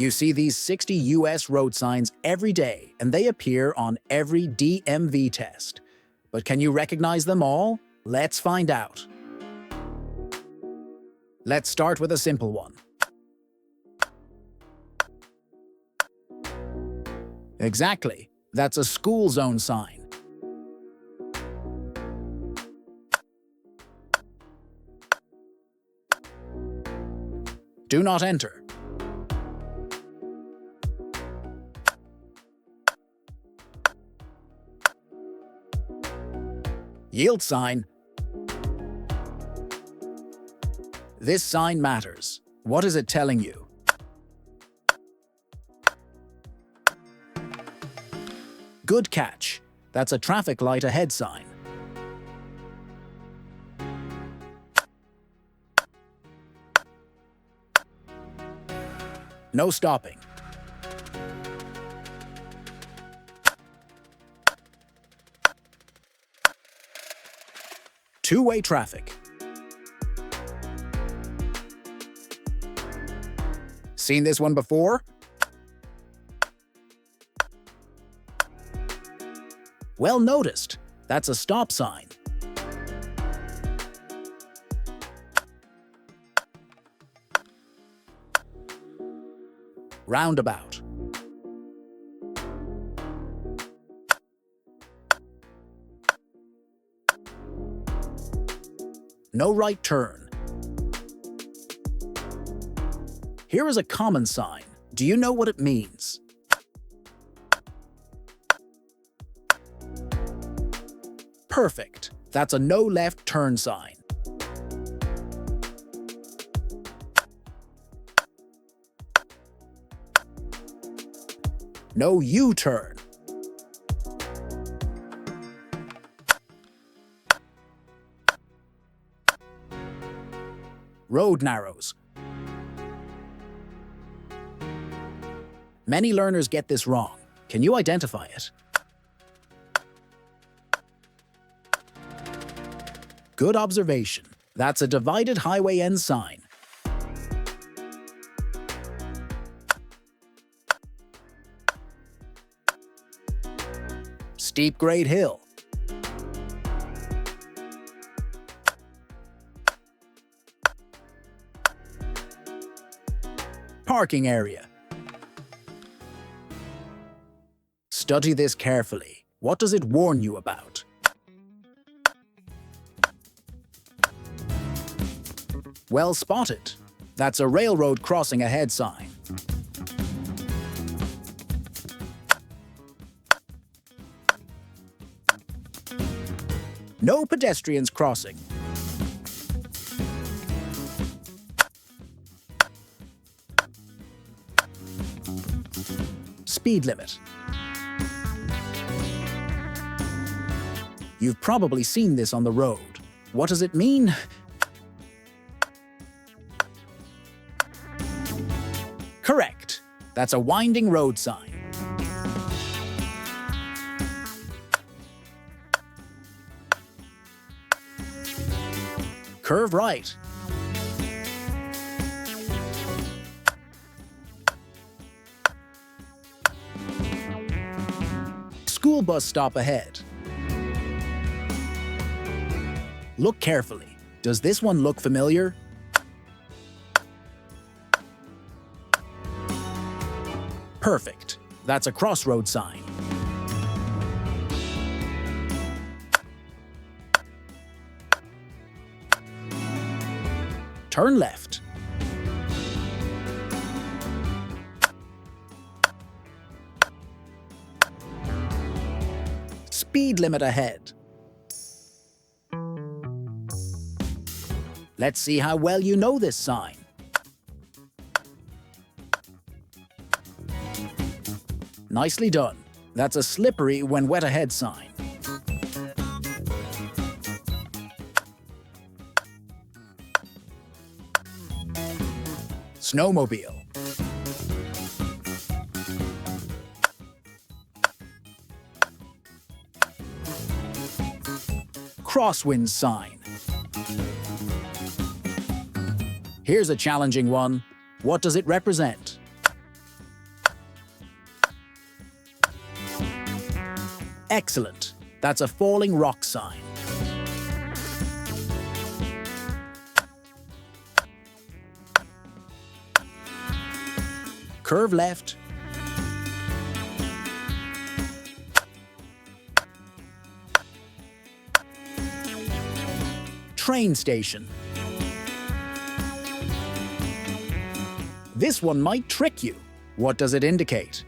You see these 60 US road signs every day, and they appear on every DMV test. But can you recognize them all? Let's find out. Let's start with a simple one. Exactly. That's a school zone sign. Do not enter. Yield sign. This sign matters. What is it telling you? Good catch. That's a traffic light ahead sign. No stopping. Two-way traffic. Seen this one before? Well noticed. That's a stop sign. Roundabout. No right turn. Here is a common sign. Do you know what it means? Perfect. That's a no left turn sign. No U-turn. Road narrows. Many learners get this wrong. Can you identify it? Good observation. That's a divided highway end sign. Steep grade hill. Parking area. Study this carefully. What does it warn you about? Well spotted. That's a railroad crossing ahead sign. No pedestrians crossing. Speed limit. You've probably seen this on the road. What does it mean? Correct. That's a winding road sign. Curve right. School bus stop ahead. Look carefully. Does this one look familiar? Perfect. That's a crossroad sign. Turn left. Speed limit ahead. Let's see how well you know this sign. Nicely done. That's a slippery when wet ahead sign. Snowmobile. Crosswind sign. Here's a challenging one. What does it represent? Excellent. That's a falling rock sign. Curve left. Train station. This one might trick you. What does it indicate?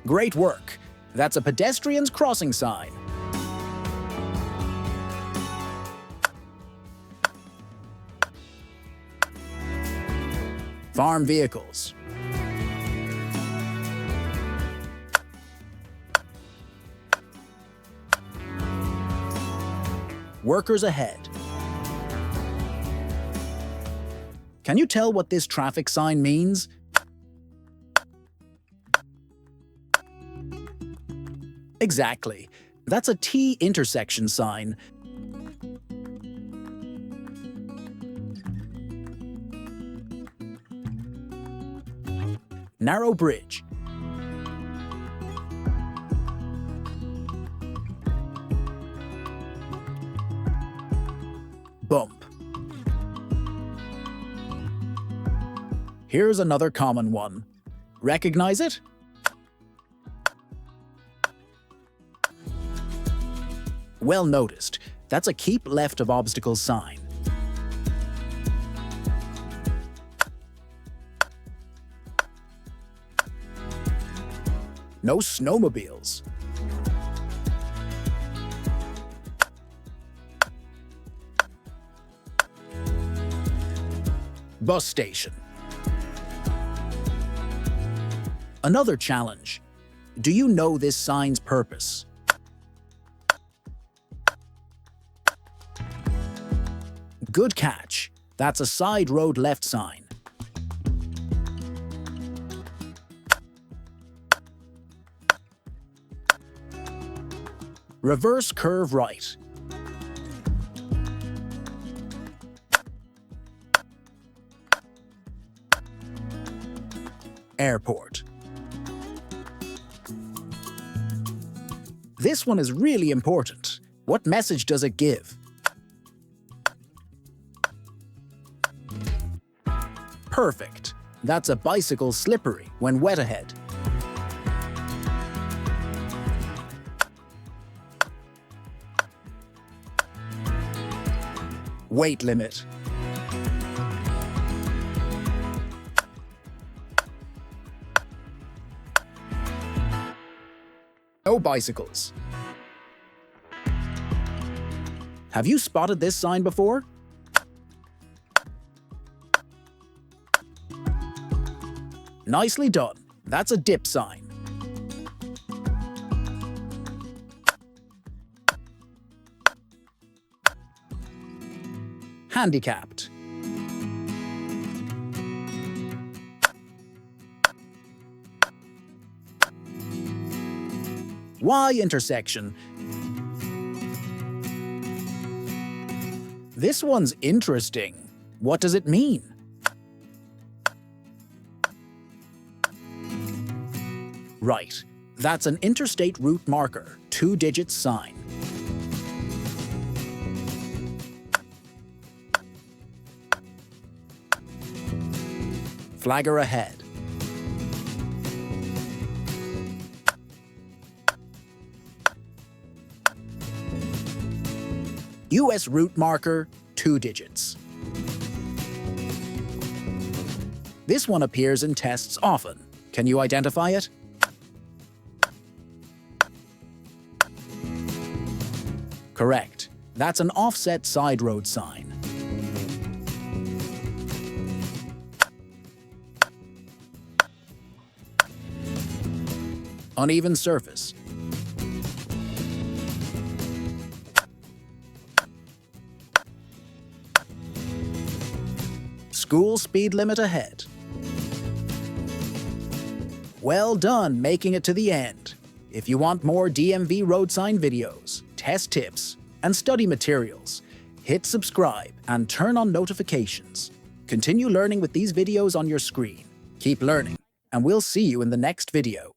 Great work. That's a pedestrian's crossing sign. Farm vehicles. Workers ahead. Can you tell what this traffic sign means? Exactly. That's a T intersection sign. Narrow bridge. Bump. Here's another common one. Recognize it? Well noticed. That's a keep left of obstacles sign. No snowmobiles. Bus station. Another challenge. Do you know this sign's purpose? Good catch. That's a side road left sign. Reverse curve right. Airport. This one is really important. What message does it give? Perfect. That's a bicycle slippery when wet ahead. Weight limit. No bicycles. Have you spotted this sign before? Nicely done. That's a dip sign. Handicapped. Y intersection. This one's interesting. What does it mean? Right. That's an interstate route marker, 2-digit sign. Flagger ahead. US route marker, 2 digits. This one appears in tests often. Can you identify it? Correct. That's an offset side road sign. Uneven surface. School speed limit ahead. Well done making it to the end. If you want more DMV road sign videos, test tips, and study materials, hit subscribe and turn on notifications. Continue learning with these videos on your screen. Keep learning, and we'll see you in the next video.